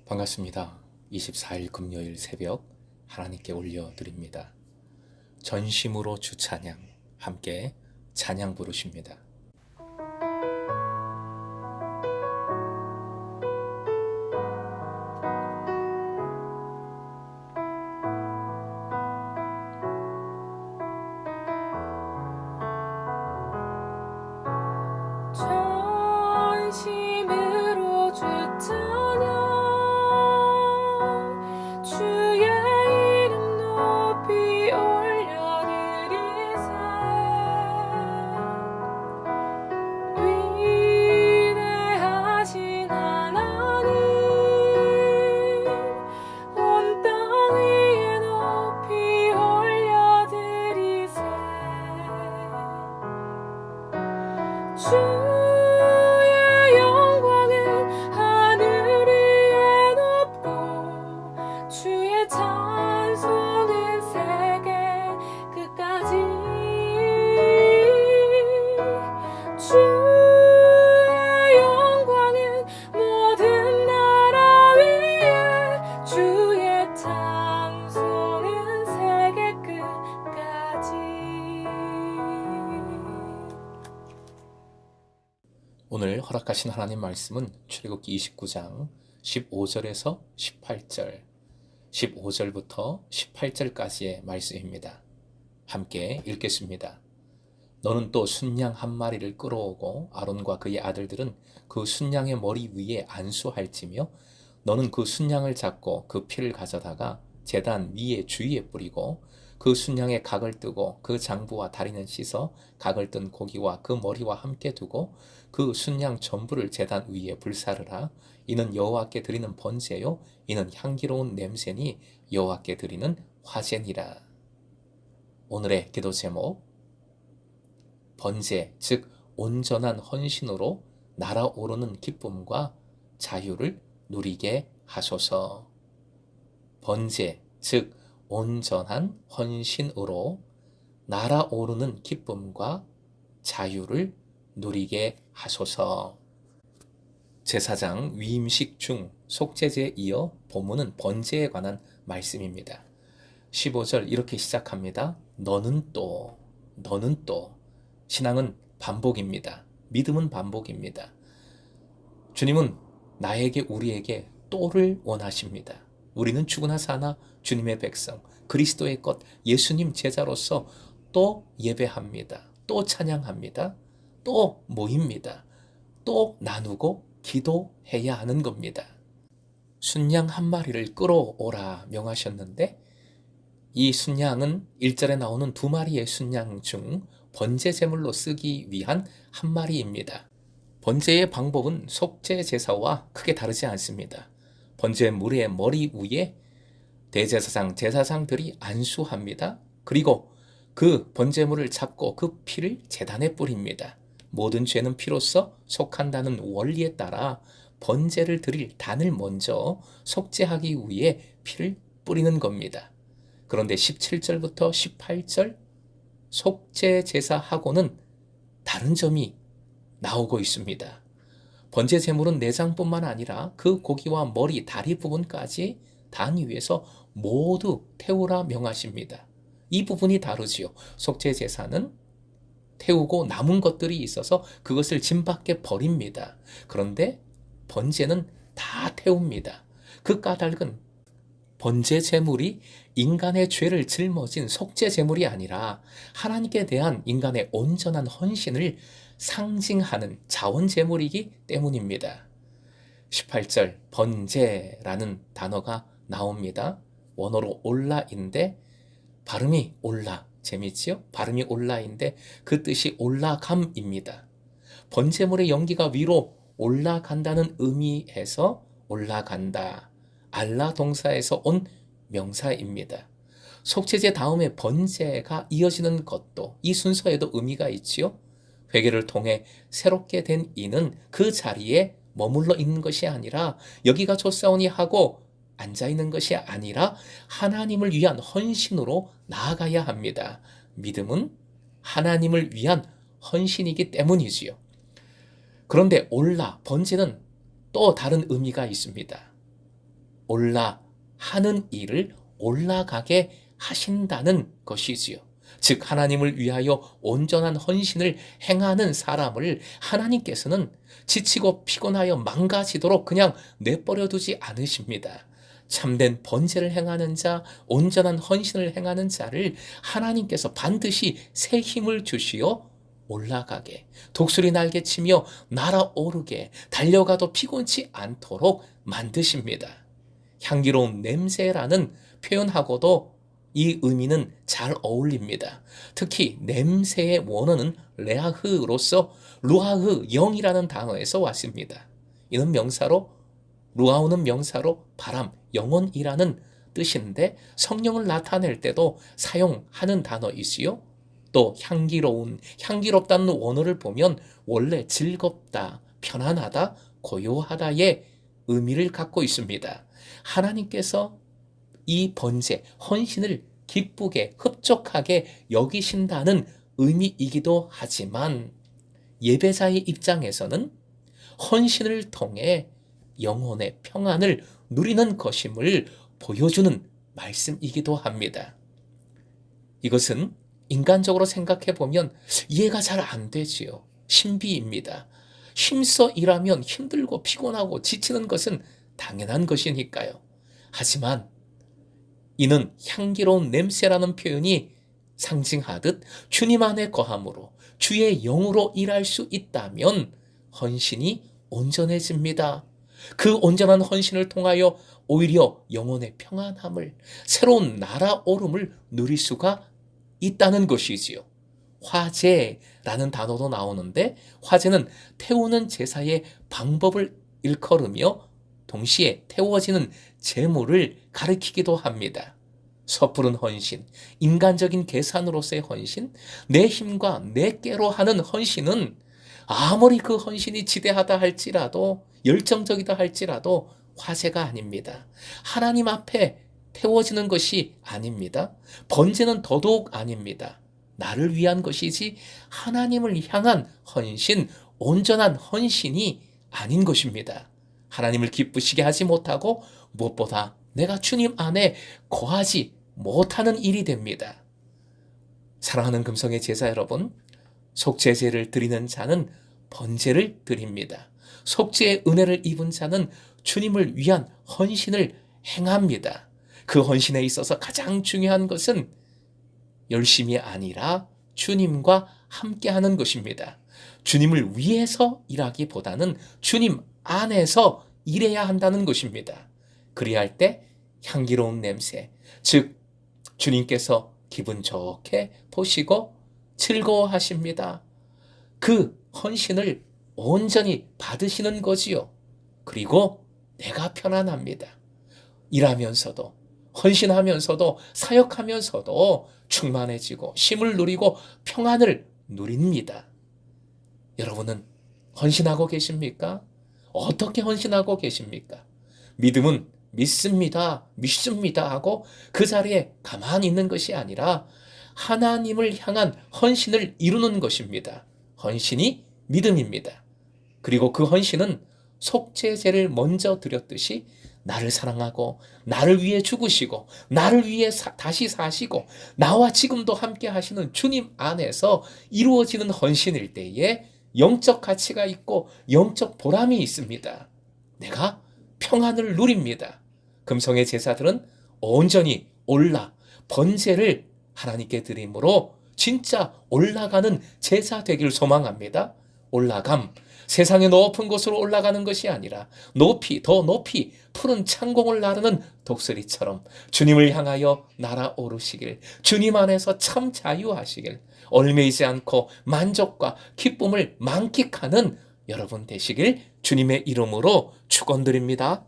반갑습니다. 24일 금요일 새벽 하나님께 올려드립니다. 전심으로 주 찬양, 함께 찬양 부르십니다. 전심으로 주 찬양 주의 이름 높이 올려드리세 위대하신 하나님 온 땅 위에 높이 올려드리세 주의 영광은 하늘 위에 높고 주의 찬송은 세계 끝까지 주의 영광은 모든 나라 위에 주의 찬송은 세계 끝까지. 오늘 허락하신 하나님 말씀은 출애굽기 29장 15절에서 18절, 15절부터 18절까지의 말씀입니다. 함께 읽겠습니다. 너는 또 순양 한 마리를 끌어오고 아론과 그의 아들들은 그 순양의 머리 위에 안수할지며 너는 그 순양을 잡고 그 피를 가져다가 제단 위에 주위에 뿌리고 그 순양의 각을 뜨고 그 장부와 다리는 씻어 각을 뜬 고기와 그 머리와 함께 두고 그 순양 전부를 제단 위에 불사르라. 이는 여호와께 드리는 번제요 이는 향기로운 냄새니 여호와께 드리는 화제니라. 오늘의 기도 제목, 번제, 즉 온전한 헌신으로 날아오르는 기쁨과 자유를 누리게 하소서. 번제, 즉 온전한 헌신으로 날아오르는 기쁨과 자유를 누리게 하소서. 제사장 위임식 중 속죄제에 이어 본문은 번제에 관한 말씀입니다. 15절 이렇게 시작합니다. 너는 또. 신앙은 반복입니다. 믿음은 반복입니다. 주님은 나에게, 우리에게 또를 원하십니다. 우리는 죽으나 사나 주님의 백성, 그리스도의 것, 예수님 제자로서 또 예배합니다. 또 찬양합니다. 또 모입니다. 또 나누고 기도해야 하는 겁니다. 순양 한 마리를 끌어오라 명하셨는데 이 순양은 1절에 나오는 두 마리의 순양 중 번제 제물로 쓰기 위한 한 마리입니다. 번제의 방법은 속죄 제사와 크게 다르지 않습니다. 번제물의 머리 위에 대제사장, 제사장들이 안수합니다. 그리고 그 번제물을 잡고 그 피를 제단에 뿌립니다. 모든 죄는 피로써 속한다는 원리에 따라 번제를 드릴 단을 먼저 속죄하기 위해 피를 뿌리는 겁니다. 그런데 17절부터 18절 속죄 제사하고는 다른 점이 나오고 있습니다. 번제 제물은 내장뿐만 아니라 그 고기와 머리, 다리 부분까지 단 위에서 모두 태우라 명하십니다. 이 부분이 다르지요. 속죄 제사는 태우고 남은 것들이 있어서 그것을 짐 밖에 버립니다. 그런데 번제는 다 태웁니다. 그 까닭은 번제 제물이 인간의 죄를 짊어진 속죄 제물이 아니라 하나님께 대한 인간의 온전한 헌신을 상징하는 자원 제물이기 때문입니다. 18절 번제라는 단어가 나옵니다. 원어로 올라인데 발음이 올라, 재밌지요? 발음이 올라인데 그 뜻이 올라감입니다. 번제물의 연기가 위로 올라간다는 의미에서 올라간다. 알라 동사에서 온 명사입니다. 속죄제 다음에 번제가 이어지는 것도 이 순서에도 의미가 있지요. 회개를 통해 새롭게 된 이는 그 자리에 머물러 있는 것이 아니라 여기가 좋사오니 하고 앉아있는 것이 아니라 하나님을 위한 헌신으로 나아가야 합니다. 믿음은 하나님을 위한 헌신이기 때문이지요. 그런데 올라, 번제는 또 다른 의미가 있습니다. 하는 일을 올라가게 하신다는 것이지요. 즉 하나님을 위하여 온전한 헌신을 행하는 사람을 하나님께서는 지치고 피곤하여 망가지도록 그냥 내버려 두지 않으십니다. 참된 번제를 행하는 자, 온전한 헌신을 행하는 자를 하나님께서 반드시 새 힘을 주시어 올라가게, 독수리 날개치며 날아오르게, 달려가도 피곤치 않도록 만드십니다. 향기로운 냄새라는 표현하고도 이 의미는 잘 어울립니다. 특히 냄새의 원어는 레아흐로서 루아흐, 영이라는 단어에서 왔습니다. 이는 루아우는 명사로 바람, 영혼이라는 뜻인데 성령을 나타낼 때도 사용하는 단어이지요. 또 향기롭다는 원어를 보면 원래 즐겁다, 편안하다, 고요하다의 의미를 갖고 있습니다. 하나님께서 이 번제, 헌신을 기쁘게, 흡족하게 여기신다는 의미이기도 하지만 예배자의 입장에서는 헌신을 통해 영혼의 평안을 누리는 것임을 보여주는 말씀이기도 합니다. 이것은 인간적으로 생각해 보면 이해가 잘 안 되지요. 신비입니다. 힘써 일하면 힘들고 피곤하고 지치는 것은 당연한 것이니까요. 하지만 이는 향기로운 냄새라는 표현이 상징하듯 주님 안에 거함으로 주의 영으로 일할 수 있다면 헌신이 온전해집니다. 그 온전한 헌신을 통하여 오히려 영혼의 평안함을, 새로운 날아오름을 누릴 수가 있다는 것이지요. 화제라는 단어도 나오는데 화제는 태우는 제사의 방법을 일컬으며 동시에 태워지는 제물을 가리키기도 합니다. 섣부른 헌신, 인간적인 계산으로서의 헌신, 내 힘과 내 깨로 하는 헌신은 아무리 그 헌신이 지대하다 할지라도, 열정적이다 할지라도 화제가 아닙니다. 하나님 앞에 태워지는 것이 아닙니다. 번제는 더더욱 아닙니다. 나를 위한 것이지 하나님을 향한 헌신, 온전한 헌신이 아닌 것입니다. 하나님을 기쁘시게 하지 못하고 무엇보다 내가 주님 안에 거하지 못하는 일이 됩니다. 사랑하는 금성의 제자 여러분, 속죄제를 드리는 자는 번제를 드립니다. 속죄의 은혜를 입은 자는 주님을 위한 헌신을 행합니다. 그 헌신에 있어서 가장 중요한 것은 열심이 아니라 주님과 함께하는 것입니다. 주님을 위해서 일하기보다는 주님 안에서 일해야 한다는 것입니다. 그리할 때 향기로운 냄새, 즉 주님께서 기분 좋게 보시고 즐거워하십니다. 그 헌신을 온전히 받으시는 거지요. 그리고 내가 편안합니다. 일하면서도, 헌신하면서도, 사역하면서도 충만해지고 쉼을 누리고 평안을 누립니다. 여러분은 헌신하고 계십니까? 어떻게 헌신하고 계십니까? 믿음은 믿습니다 하고 그 자리에 가만히 있는 것이 아니라 하나님을 향한 헌신을 이루는 것입니다. 헌신이 믿음입니다. 그리고 그 헌신은 속죄제를 먼저 드렸듯이 나를 사랑하고 나를 위해 죽으시고 나를 위해 다시 사시고 나와 지금도 함께 하시는 주님 안에서 이루어지는 헌신일 때에 영적 가치가 있고 영적 보람이 있습니다. 내가 평안을 누립니다. 금성의 제사들은 온전히 번제를 하나님께 드림으로 진짜 올라가는 제사 되기를 소망합니다. 세상의 높은 곳으로 올라가는 것이 아니라 더 높이 푸른 창공을 나르는 독수리처럼 주님을 향하여 날아오르시길, 주님 안에서 참 자유하시길, 얽매이지 않고 만족과 기쁨을 만끽하는 여러분 되시길 주님의 이름으로 축원드립니다.